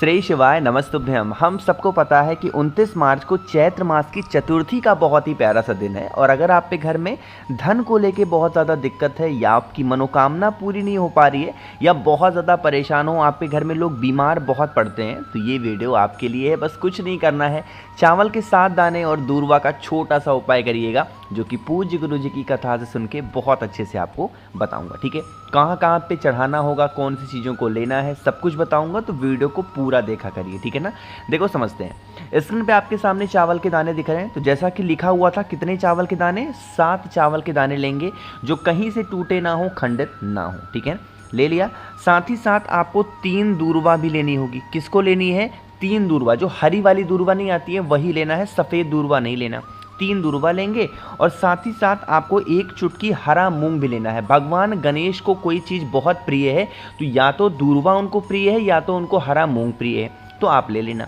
श्री शिवाय नमस्तुभ्यम। हम सबको पता है कि 29 मार्च को चैत्र मास की चतुर्थी का बहुत ही प्यारा सा दिन है और अगर आपके घर में धन को लेके बहुत ज़्यादा दिक्कत है या आपकी मनोकामना पूरी नहीं हो पा रही है या बहुत ज़्यादा परेशान हो, आपके घर में लोग बीमार बहुत पड़ते हैं, तो ये वीडियो आपके लिए है। बस कुछ नहीं करना है, चावल के 7 दाने और दूर्वा का छोटा सा उपाय करिएगा जो कि पूज्य गुरु जी की कथा से सुन के बहुत अच्छे से आपको बताऊंगा। ठीक है, कहाँ कहाँ पे चढ़ाना होगा, कौन सी चीज़ों को लेना है, सब कुछ बताऊंगा, तो वीडियो को पूरा देखा करिए। ठीक है ना। देखो समझते हैं, स्क्रीन पे आपके सामने चावल के दाने दिख रहे हैं। तो जैसा कि लिखा हुआ था, कितने चावल के दाने, 7 चावल के दाने लेंगे जो कहीं से टूटे ना हो, खंडित ना हो। ठीक है, ले लिया। साथ ही साथ आपको 3 दूर्वा भी लेनी होगी। किसको लेनी है? 3 दूर्वा। जो हरी वाली दूर्वा नहीं आती है वही लेना है, सफ़ेद दूर्वा नहीं लेना। 3 दूर्वा लेंगे और साथ ही साथ आपको 1 चुटकी हरा मूंग भी लेना है। भगवान गणेश को कोई चीज़ बहुत प्रिय है तो या तो दूर्वा उनको प्रिय है या तो उनको हरा मूंग प्रिय है, तो आप ले लेना।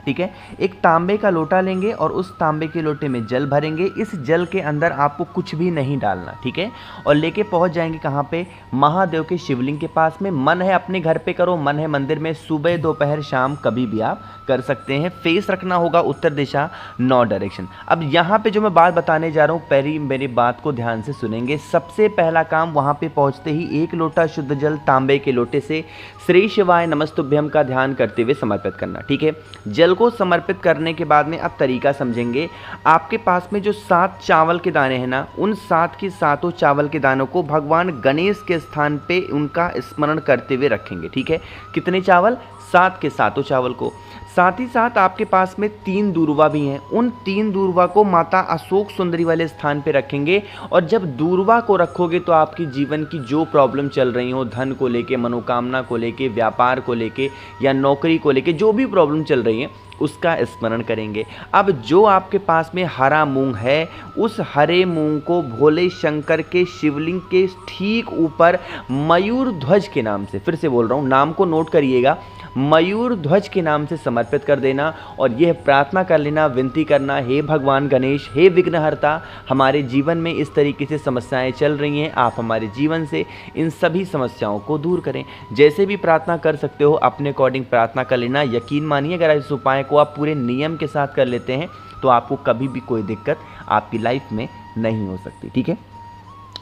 ठीक है, एक तांबे का लोटा लेंगे और उस तांबे के लोटे में जल भरेंगे। इस जल के अंदर आपको कुछ भी नहीं डालना। ठीक है, और लेके पहुंच जाएंगे कहाँ पे? महादेव के शिवलिंग के पास में। मन है अपने घर पे करो, मन है मंदिर में, सुबह दोपहर शाम कभी भी आप कर सकते हैं। फेस रखना होगा उत्तर दिशा, 9 डायरेक्शन। अब यहाँ पे जो मैं बात बताने जा रहा हूँ, पहली मेरी बात को ध्यान से सुनेंगे। सबसे पहला काम, वहाँ पे पहुँचते ही 1 लोटा शुद्ध जल तांबे के लोटे से श्री शिवाय नमस्तुभ्यम का ध्यान करते हुए समर्पित करना। ठीक है, जल को समर्पित करने के बाद में अब तरीका समझेंगे। आपके पास में जो 7 चावल के दाने हैं ना, उन 7 के 7 चावल के दानों को भगवान गणेश के स्थान पे उनका स्मरण करते हुए रखेंगे। ठीक है, कितने चावल? 7 के 7 चावल को। साथ ही साथ आपके पास में 3 दूर्वा भी हैं। उन 3 दूर्वा को माता अशोक सुंदरी वाले स्थान पे रखेंगे और जब दूर्वा को रखोगे तो आपकी जीवन की जो प्रॉब्लम चल रही हो, धन को लेके, मनोकामना को लेके, व्यापार को लेके या नौकरी को लेके, जो भी प्रॉब्लम चल रही है उसका स्मरण करेंगे। अब जो आपके पास में हरा मूंग है, उस हरे मूंग को भोले शंकर के शिवलिंग के ठीक ऊपर मयूर ध्वज के नाम से, फिर से बोल रहा हूँ, नाम को नोट करिएगा, मयूर ध्वज के नाम से समर्पित कर देना और यह प्रार्थना कर लेना, विनती करना, हे भगवान गणेश, हे विघ्नहर्ता, हमारे जीवन में इस तरीके से समस्याएं चल रही हैं, आप हमारे जीवन से इन सभी समस्याओं को दूर करें। जैसे भी प्रार्थना कर सकते हो अपने अकॉर्डिंग प्रार्थना कर लेना। यकीन मानिए, अगर इस उपाय को आप पूरे नियम के साथ कर लेते हैं तो आपको कभी भी कोई दिक्कत आपकी लाइफ में नहीं हो सकती। ठीक है,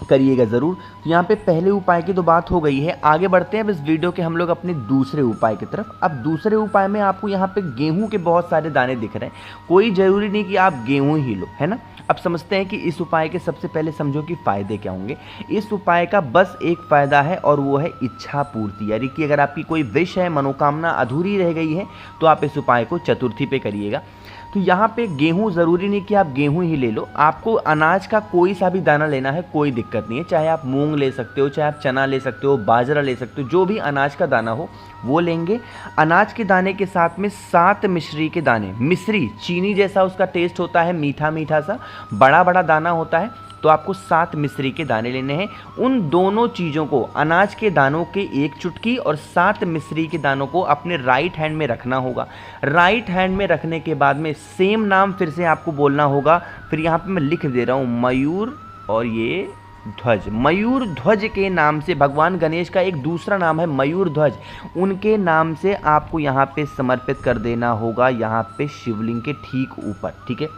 करिएगा ज़रूर। तो यहाँ पे पहले उपाय की तो बात हो गई है, आगे बढ़ते हैं अब इस वीडियो के हम लोग अपने दूसरे उपाय की तरफ। अब दूसरे उपाय में आपको यहाँ पे गेहूं के बहुत सारे दाने दिख रहे हैं। कोई ज़रूरी नहीं कि आप गेहूं ही लो, है ना। अब समझते हैं कि इस उपाय के सबसे पहले समझो कि फ़ायदे क्या होंगे। इस उपाय का बस एक फ़ायदा है और वो है इच्छा पूर्ति, यानी कि अगर आपकी कोई विश है, मनोकामना अधूरी रह गई है तो आप इस उपाय को चतुर्थी पे करिएगा। तो यहाँ पे गेहूं ज़रूरी नहीं कि आप गेहूं ही ले लो, आपको अनाज का कोई सा भी दाना लेना है, कोई दिक्कत नहीं है। चाहे आप मूंग ले सकते हो, चाहे आप चना ले सकते हो, बाजरा ले सकते हो, जो भी अनाज का दाना हो वो लेंगे। अनाज के दाने के साथ में 7 मिश्री के दाने, मिश्री चीनी जैसा उसका टेस्ट होता है, मीठा मीठा सा, बड़ा बड़ा दाना होता है, तो आपको 7 मिश्री के दाने लेने हैं। उन दोनों चीज़ों को, अनाज के दानों के 1 चुटकी और 7 मिश्री के दानों को अपने राइट हैंड में रखना होगा। राइट हैंड में रखने के बाद में सेम नाम फिर से आपको बोलना होगा। फिर यहाँ पे मैं लिख दे रहा हूँ मयूर और ये ध्वज। मयूर ध्वज के नाम से, भगवान गणेश का एक दूसरा नाम है मयूर ध्वज, उनके नाम से आपको यहाँ पे समर्पित कर देना होगा, यहाँ पे शिवलिंग के ठीक ऊपर। ठीक है,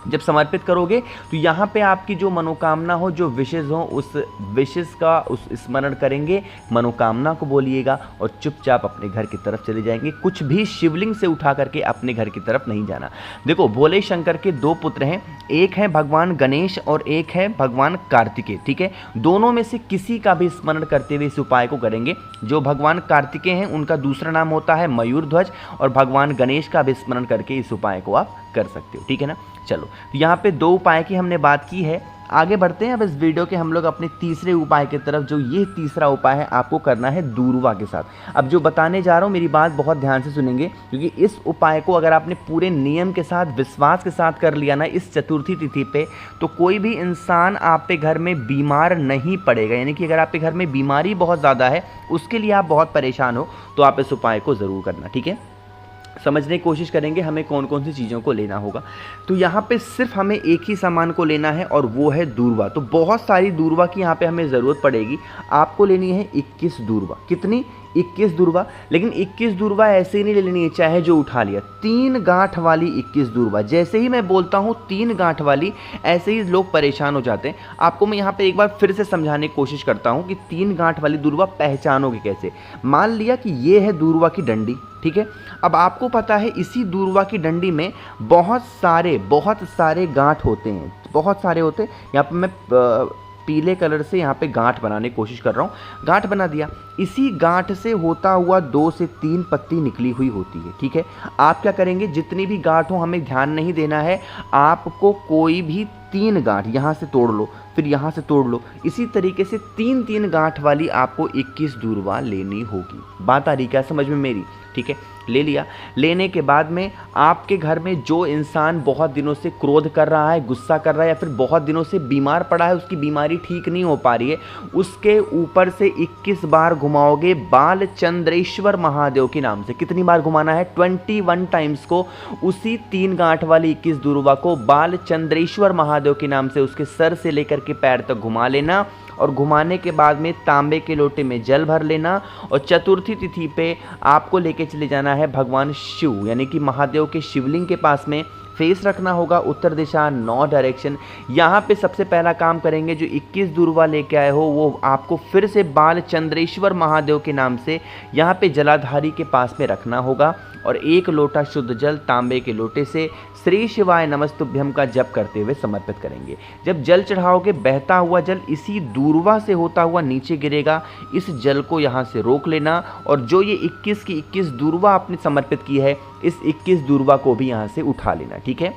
जब समर्पित करोगे तो यहाँ पे आपकी जो मनोकामना हो, जो विशेष हो, उस विशेष का उस स्मरण करेंगे, मनोकामना को बोलिएगा और चुपचाप अपने घर की तरफ चले जाएंगे। कुछ भी शिवलिंग से उठा करके अपने घर की तरफ नहीं जाना। देखो, भोले शंकर के 2 पुत्र हैं, एक है भगवान गणेश और एक है भगवान कार्तिकेय। ठीक है, दोनों में से किसी का भी स्मरण करते हुए इस उपाय को करेंगे। जो भगवान कार्तिकेय हैं उनका दूसरा नाम होता है मयूर ध्वज और भगवान गणेश का भी स्मरण करके इस उपाय को आप कर सकते हो। ठीक है ना। चलो, तो यहाँ पे 2 उपाय की हमने बात की है, आगे बढ़ते हैं अब इस वीडियो के हम लोग अपने तीसरे उपाय की तरफ। जो ये तीसरा उपाय है आपको करना है दूर्वा के साथ। अब जो बताने जा रहा हूँ मेरी बात बहुत ध्यान से सुनेंगे, क्योंकि इस उपाय को अगर आपने पूरे नियम के साथ, विश्वास के साथ कर लिया ना इस चतुर्थी तिथि पे, तो कोई भी इंसान आपके घर में बीमार नहीं पड़ेगा। यानी कि अगर आपके घर में बीमारी बहुत ज़्यादा है, उसके लिए आप बहुत परेशान हो, तो आप इस उपाय को ज़रूर करना। ठीक है, समझने की कोशिश करेंगे हमें कौन कौन सी चीज़ों को लेना होगा। तो यहाँ पे सिर्फ हमें एक ही सामान को लेना है और वो है दूर्वा। तो बहुत सारी दूर्वा की यहाँ पे हमें ज़रूरत पड़ेगी। आपको लेनी है 21 दूर्वा। कितनी? 21 दूर्वा। लेकिन 21 दूर्वा ऐसे ही नहीं लेनी है चाहे जो उठा लिया। 3 गांठ वाली 21 दूर्वा। जैसे ही मैं बोलता हूँ 3 गांठ वाली, ऐसे ही लोग परेशान हो जाते हैं। आपको मैं यहाँ पे एक बार फिर से समझाने की कोशिश करता हूँ कि 3 गांठ वाली दूर्वा पहचानोगे कैसे। मान लिया कि ये है दूर्वा की डंडी, ठीक है। अब आपको पता है इसी दूर्वा की डंडी में बहुत सारे गांठ होते हैं, बहुत सारे होते हैं। यहाँ पर मैं पीले कलर से यहाँ पे गांठ बनाने की कोशिश कर रहा हूँ। गांठ बना दिया। इसी गांठ से होता हुआ 2 से 3 पत्ती निकली हुई होती है, ठीक है। आप क्या करेंगे, जितनी भी गांठ हो हमें ध्यान नहीं देना है। आपको कोई भी 3 गांठ यहाँ से तोड़ लो, फिर यहाँ से तोड़ लो। इसी तरीके से 3-3 गांठ वाली आपको 21 दूर्वा लेनी होगी। बात आ रही क्या समझ में मेरी? ठीक है, ले लिया। लेने के बाद में आपके घर में जो इंसान बहुत दिनों से क्रोध कर रहा है, गुस्सा कर रहा है, या फिर बहुत दिनों से बीमार पड़ा है, उसकी बीमारी ठीक नहीं हो पा रही है, उसके ऊपर से 21 बार घुमाओगे बालचंद्रेश्वर महादेव के नाम से। कितनी बार घुमाना है? 21 टाइम्स को उसी 3 गांठ वाली 21 दूर्वा को बालचंद्रेश्वर महादेव के नाम से उसके सर से लेकर के पैर तक घुमा लेना। और घुमाने के बाद में तांबे के लोटे में जल भर लेना। और चतुर्थी तिथि पे आपको लेके चले जाना है भगवान शिव यानी कि महादेव के शिवलिंग के पास में। फेस रखना होगा उत्तर दिशा, 9 डायरेक्शन। यहाँ पे सबसे पहला काम करेंगे, जो 21 दूर्वा लेके आए हो वो आपको फिर से बालचंद्रेश्वर महादेव के नाम से यहाँ पे जलाधारी के पास में रखना होगा। और 1 लोटा शुद्ध जल तांबे के लोटे से श्री शिवाय नमस्तुभ्यम का जप करते हुए समर्पित करेंगे। जब जल चढ़ाओगे बहता हुआ जल इसी दूर्वा से होता हुआ नीचे गिरेगा। इस जल को यहाँ से रोक लेना और जो ये 21 की 21 दूर्वा आपने समर्पित की है, इस 21 दूर्वा को भी यहाँ से उठा लेना, ठीक है।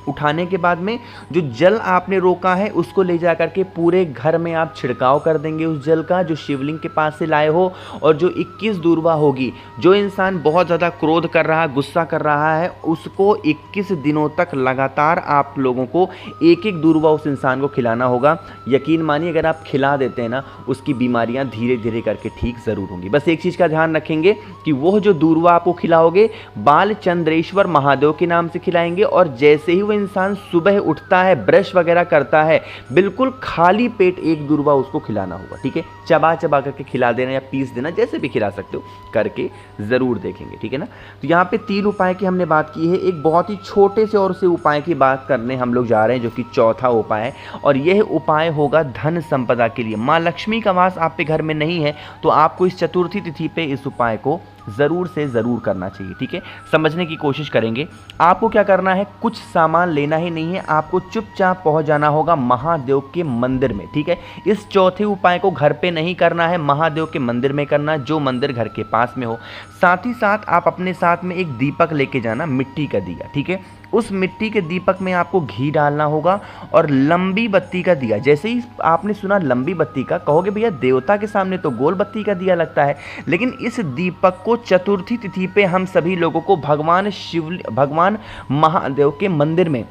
उठाने के बाद में जो जल आपने रोका है उसको ले जा करके पूरे घर में आप छिड़काव कर देंगे उस जल का जो शिवलिंग के पास से लाए हो। और जो 21 दूर्वा होगी, जो इंसान बहुत ज़्यादा क्रोध कर रहा है, गुस्सा कर रहा है, उसको 21 दिनों तक लगातार आप लोगों को एक एक दूर्वा उस इंसान को खिलाना होगा। यकीन मानिए अगर आप खिला देते हैं ना, उसकी बीमारियां धीरे धीरे करके ठीक ज़रूर होंगी। बस एक चीज़ का ध्यान रखेंगे कि वो जो दूर्वा आपको खिलाओगे बालचंद्रेश्वर महादेव के नाम से खिलाएंगे। और जैसे ही वो इंसान सुबह उठता है, ब्रश वगैरह करता है, बिल्कुल खाली पेट 1 दूर्वा उसको खिलाना होगा, ठीक है। चबा चबा करके खिला देना या पीस देना, जैसे भी खिला सकते हो, करके ज़रूर देखेंगे, ठीक है ना। तो यहाँ पे 3 उपाय की हमने बात की है। एक बहुत ही छोटे से और से उपाय की बात करने हम लोग जा रहे हैं, जो कि चौथा उपाय है। और यह उपाय होगा धन संपदा के लिए। माँ लक्ष्मी का वास आप पे घर में नहीं है तो आपको इस चतुर्थी तिथि पे इस उपाय को ज़रूर से ज़रूर करना चाहिए, ठीक है। समझने की कोशिश करेंगे। आपको क्या करना है, कुछ सामान लेना ही नहीं है, आपको चुपचाप पहुंच जाना होगा महादेव के मंदिर में, ठीक है। इस चौथे उपाय को घर पे नहीं करना है, महादेव के मंदिर में करना, जो मंदिर घर के पास में हो। साथ ही साथ आप अपने साथ में एक दीपक लेके जाना, मिट्टी का दिया, ठीक है। उस मिट्टी के दीपक में आपको घी डालना होगा और लंबी बत्ती का दिया। जैसे ही आपने सुना लंबी बत्ती का, कहोगे भैया देवता के सामने तो गोल बत्ती का दिया लगता है, लेकिन इस दीपक को चतुर्थी तिथि पे हम सभी लोगों को भगवान महादेव के मंदिर में,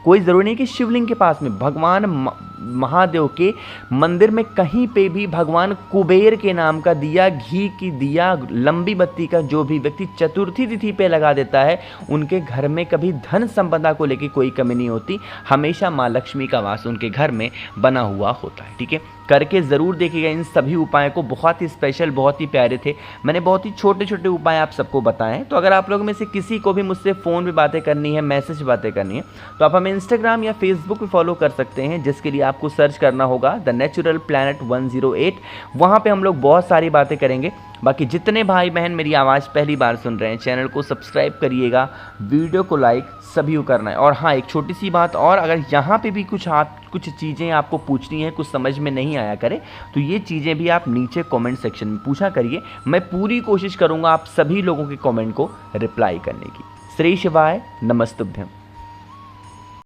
कोई ज़रूरी नहीं कि शिवलिंग के पास में, भगवान महादेव के मंदिर में कहीं पे भी भगवान कुबेर के नाम का दिया, घी की दिया, लंबी बत्ती का जो भी व्यक्ति चतुर्थी तिथि पे लगा देता है, उनके घर में कभी धन संपदा को लेकर कोई कमी नहीं होती। हमेशा माँ लक्ष्मी का वास उनके घर में बना हुआ होता है, ठीक है। करके ज़रूर देखिएगा इन सभी उपायों को। बहुत ही स्पेशल, बहुत ही प्यारे थे। मैंने बहुत ही छोटे छोटे उपाय आप सबको बताए हैं। तो अगर आप लोगों में से किसी को भी मुझसे फ़ोन पे बातें करनी है, मैसेज बातें करनी है, तो आप हमें इंस्टाग्राम या फेसबुक पे फॉलो कर सकते हैं, जिसके लिए आपको सर्च करना होगा द नेचुरल प्लैनेट 108। वहाँ पे हम लोग बहुत सारी बातें करेंगे। बाकी जितने भाई बहन मेरी आवाज़ पहली बार सुन रहे हैं, चैनल को सब्सक्राइब करिएगा, वीडियो को लाइक सभी को करना है। और हाँ, एक छोटी सी बात और, अगर यहाँ पे भी कुछ चीज़ें आपको पूछनी है, कुछ समझ में नहीं आया करे, तो ये चीज़ें भी आप नीचे कमेंट सेक्शन में पूछा करिए। मैं पूरी कोशिश करूँगा आप सभी लोगों के कमेंट को रिप्लाई करने की। श्री शिवाय नमस्तुभ्यम।